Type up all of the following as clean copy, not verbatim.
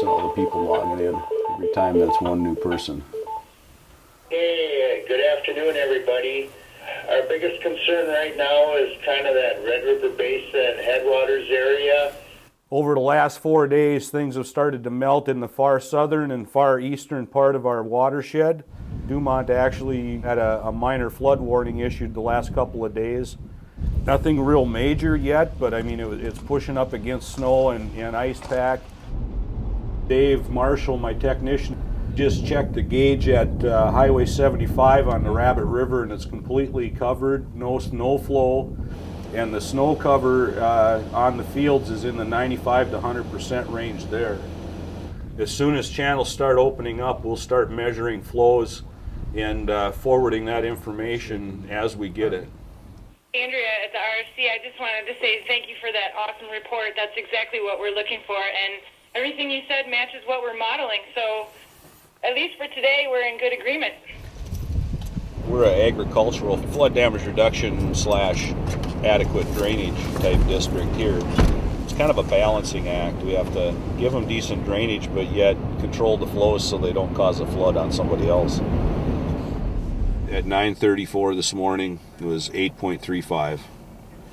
all the people logging in. Every time that's one new person. Hey, good afternoon, everybody. Our biggest concern right now is kind of that Red River Basin headwaters area. Over the last 4 days, things have started to melt in the far southern and far eastern part of our watershed. Dumont actually had a minor flood warning issued the last couple of days. Nothing real major yet, but I mean, it's pushing up against snow and ice pack. Dave Marshall, my technician, just checked the gauge at Highway 75 on the Rabbit River, and it's completely covered, no snow flow. And the snow cover on the fields is in the 95 to 100% range there. As soon as channels start opening up, we'll start measuring flows and forwarding that information as we get it. Andrea at the RFC, I just wanted to say thank you for that awesome report. That's exactly what we're looking for, and everything you said matches what we're modeling. So at least for today, we're in good agreement. We're an agricultural flood damage reduction / adequate drainage type district here. It's kind of a balancing act. We have to give them decent drainage, but yet control the flows so they don't cause a flood on somebody else. At 9:34 this morning, it was 8.35.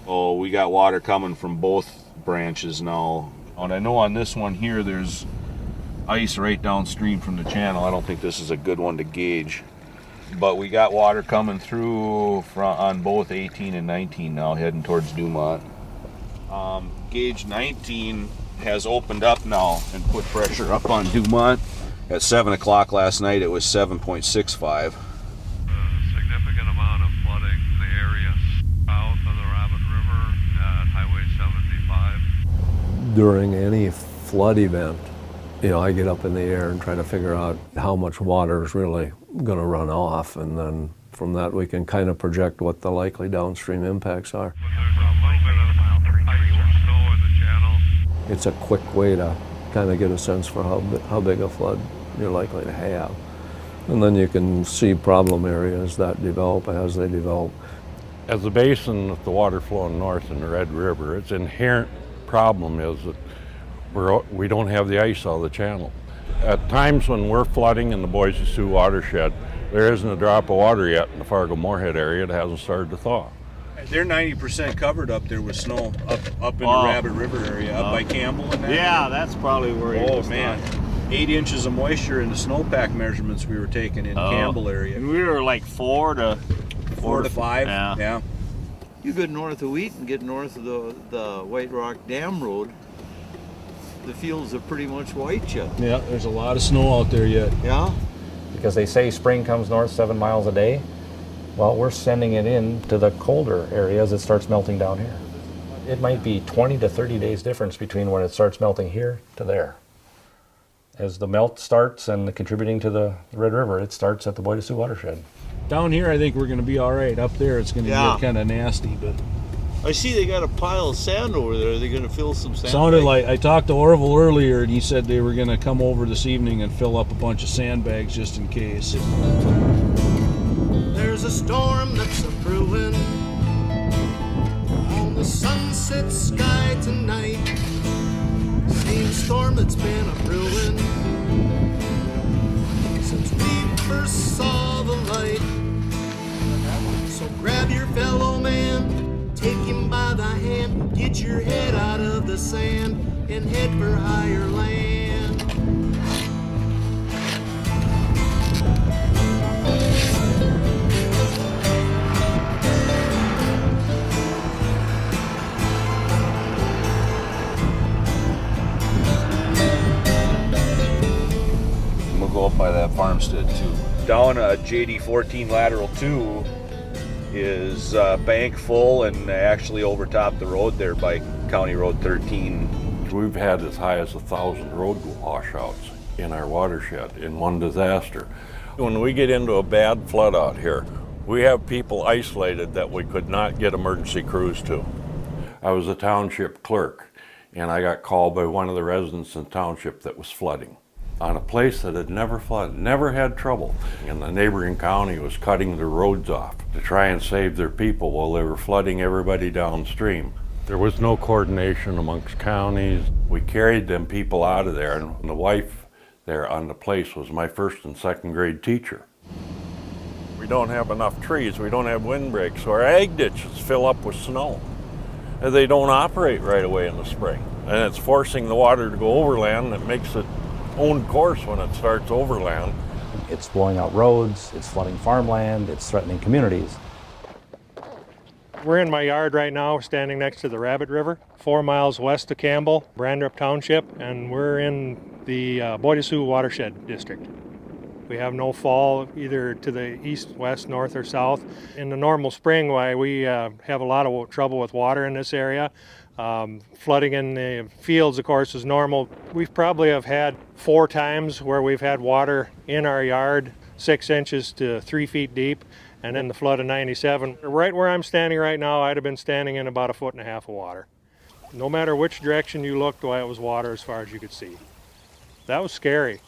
Oh, we got water coming from both branches now. And I know on this one here, there's ice right downstream from the channel. I don't think this is a good one to gauge. But we got water coming through on both 18 and 19 now, heading towards Dumont. Gauge 19 has opened up now and put pressure up on Dumont. At 7 o'clock last night, it was 7.65. Significant amount of flooding in the area south of the Rabbit River at Highway 75. During any flood event, I get up in the air and try to figure out how much water is really going to run off, and then from that we can kind of project what the likely downstream impacts are. But there's a little bit of ice or snow in the channel. It's a quick way to kind of get a sense for how big a flood you're likely to have. And then you can see problem areas that develop as they develop. As a basin with the water flowing north in the Red River, its inherent problem is that we don't have the ice out of the channel. At times when we're flooding in the Bois de Sioux watershed, there isn't a drop of water yet in the Fargo-Moorhead area. It hasn't started to thaw. They're 90% covered up there with snow, up in the Rabbit River area, up by Campbell and that. Yeah, that's probably where it was. Oh man, 8 inches of moisture in the snowpack measurements we were taking in Campbell area. And we were like 4 to 5. Yeah. You go north of Wheaton, get north of the White Rock Dam Road, the fields are pretty much white yet. Yeah, there's a lot of snow out there yet. Yeah? Because they say spring comes north 7 miles a day. Well, we're sending it in to the colder areas. It starts melting down here. It might be 20 to 30 days difference between when it starts melting here to there. As the melt starts and contributing to the Red River, it starts at the Bois de Sioux watershed. Down here, I think we're going to be all right. Up there, it's going to get kind of nasty, but I see they got a pile of sand over there. Are they going to fill some sand? Sounded like, I talked to Orville earlier, and he said they were going to come over this evening and fill up a bunch of sandbags just in case. There's a storm that's a-brewing on the sunset sky tonight. Same storm that's been a-brewing since we first saw the light. So grab your fellow man, take him by the hand, get your head out of the sand and head for higher land. We'll go up by that farmstead too. Down JD 14 lateral 2 is bank full and actually overtopped the road there by County Road 13. We've had as high as 1,000 road washouts in our watershed in one disaster. When we get into a bad flood out here, we have people isolated that we could not get emergency crews to. I was a township clerk, and I got called by one of the residents in the township that was flooding on a place that had never flooded, never had trouble. And the neighboring county was cutting the roads off to try and save their people while they were flooding everybody downstream. There was no coordination amongst counties. We carried them people out of there, and the wife there on the place was my first and second grade teacher. We don't have enough trees, we don't have windbreaks, so our ag ditches fill up with snow. And they don't operate right away in the spring. And it's forcing the water to go overland, and it makes its own course when it starts overland. It's blowing out roads, it's flooding farmland, it's threatening communities. We're in my yard right now, standing next to the Rabbit River, 4 miles west of Campbell, Brandrup Township, and we're in the Bois de Sioux Watershed district. We have no fall either to the east, west, north, or south. In the normal spring, we have a lot of trouble with water in this area. Flooding in the fields, of course, is normal. We probably have had 4 times where we've had water in our yard 6 inches to 3 feet deep. And in the flood of '97, right where I'm standing right now, I'd have been standing in about 1.5 feet of water. No matter which direction you looked, it was water as far as you could see. That was scary.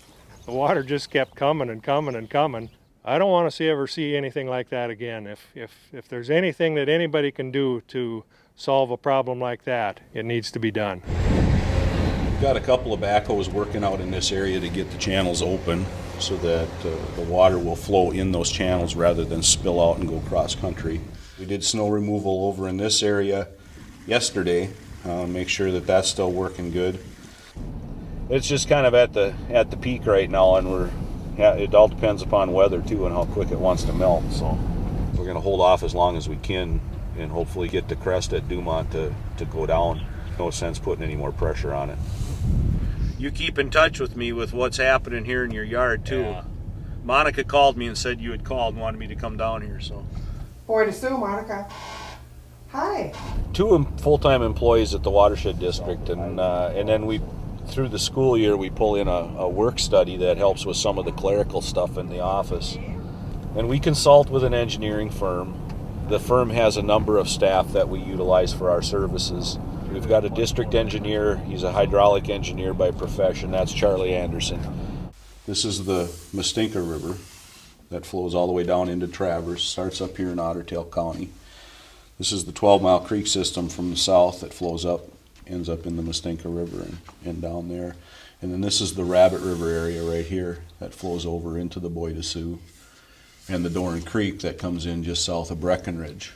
The water just kept coming and coming and coming. I don't want to ever see anything like that again. If there's anything that anybody can do to solve a problem like that, it needs to be done. We've got a couple of backhoes working out in this area to get the channels open so that the water will flow in those channels rather than spill out and go cross country. We did snow removal over in this area yesterday, make sure that that's still working good. It's just kind of at the peak right now, and it all depends upon weather too and how quick it wants to melt. So we're going to hold off as long as we can and hopefully get the crest at Dumont to go down. No sense putting any more pressure on it. You keep in touch with me with what's happening here in your yard too. Yeah. Monica called me and said you had called and wanted me to come down here. So. Bois de Sioux, Monica. Hi. 2 full-time employees at the Watershed District, and then through the school year we pull in a work study that helps with some of the clerical stuff in the office. And we consult with an engineering firm. The firm has a number of staff that we utilize for our services. We've got a district engineer. He's a hydraulic engineer by profession. That's Charlie Anderson. This is the Mustinka River that flows all the way down into Traverse, starts up here in Otter Tail County. This is the 12-mile creek system from the south that flows up, ends up in the Mustinka River and down there. And then this is the Rabbit River area right here that flows over into the Bois de Sioux. And the Doran Creek that comes in just south of Breckenridge.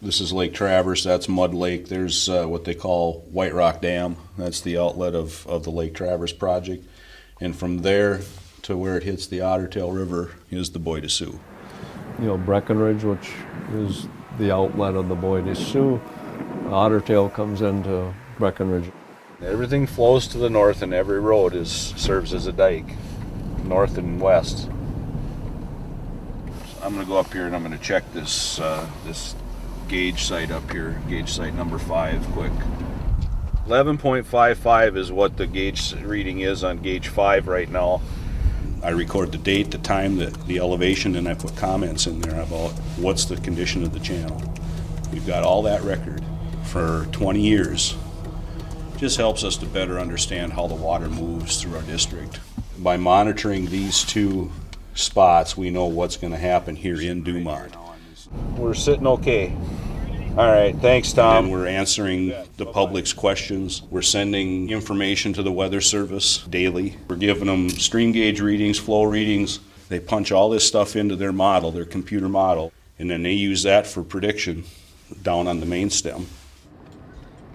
This is Lake Traverse, that's Mud Lake. There's what they call White Rock Dam. That's the outlet of the Lake Traverse project. And from there to where it hits the Otter Tail River is the Bois de Sioux. You know, Breckenridge, which is the outlet of the Bois de Sioux, Otter Tail comes into Breckenridge. Everything flows to the north, and every road serves as a dike, north and west. I'm going to go up here and I'm going to check this gauge site up here, gauge site number 5, quick. 11.55 is what the gauge reading is on gauge 5 right now. I record the date, the time, the elevation, and I put comments in there about what's the condition of the channel. We've got all that record for 20 years. Just helps us to better understand how the water moves through our district. By monitoring these 2 spots, we know what's going to happen here in Dumont. We're sitting okay. All right, thanks, Tom. And we're answering the public's questions. We're sending information to the Weather Service daily. We're giving them stream gauge readings, flow readings. They punch all this stuff into their model, their computer model, and then they use that for prediction down on the main stem.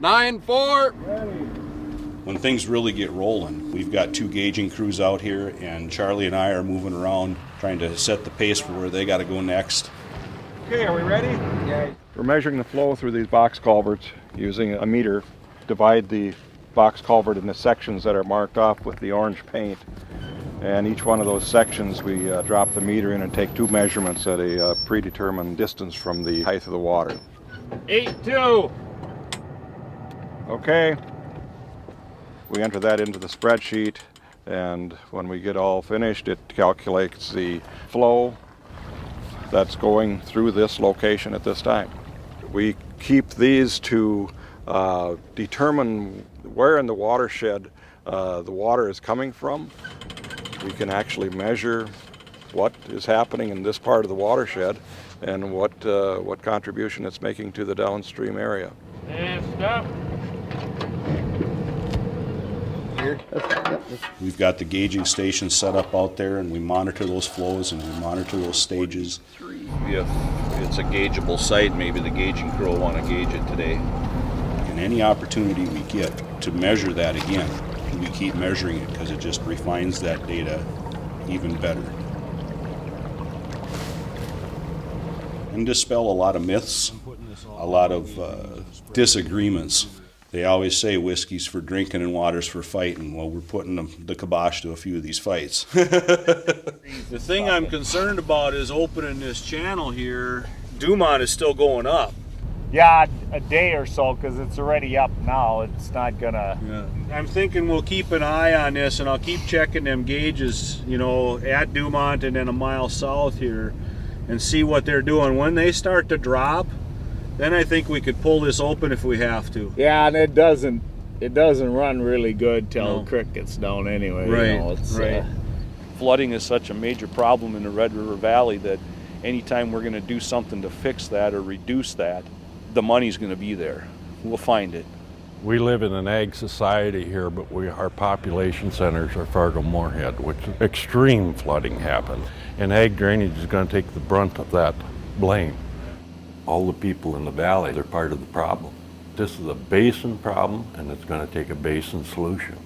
9-4. When things really get rolling, we've got 2 gauging crews out here, and Charlie and I are moving around trying to set the pace for where they got to go next. Okay, are we ready? Yeah. We're measuring the flow through these box culverts using a meter. Divide the box culvert into sections that are marked off with the orange paint. And each one of those sections we drop the meter in and take 2 measurements at a predetermined distance from the height of the water. 8-2. Okay. We enter that into the spreadsheet, and when we get all finished, it calculates the flow that's going through this location at this time. We keep these to determine where in the watershed the water is coming from. We can actually measure what is happening in this part of the watershed and what contribution it's making to the downstream area. And stop. We've got the gauging station set up out there, and we monitor those flows and we monitor those stages. If it's a gaugeable site, maybe the gauging crew will want to gauge it today. And any opportunity we get to measure that again, we keep measuring it because it just refines that data even better. And dispel a lot of myths, a lot of disagreements. They always say whiskey's for drinking and water's for fighting. Well, we're putting the kibosh to a few of these fights. The thing I'm concerned about is opening this channel here. Dumont is still going up. Yeah, a day or so, because it's already up now. It's not gonna... Yeah. I'm thinking we'll keep an eye on this, and I'll keep checking them gauges, you know, at Dumont and then a mile south here, and see what they're doing. When they start to drop, then I think we could pull this open if we have to. Yeah, and it doesn't run really good till the creek gets down anyway. Right, you know, it's, right. Flooding is such a major problem in the Red River Valley that anytime we're going to do something to fix that or reduce that, the money's going to be there. We'll find it. We live in an ag society here, but our population centers are Fargo-Moorhead, which extreme flooding happens. And ag drainage is going to take the brunt of that blame. All the people in the valley, they're part of the problem. This is a basin problem, and it's going to take a basin solution.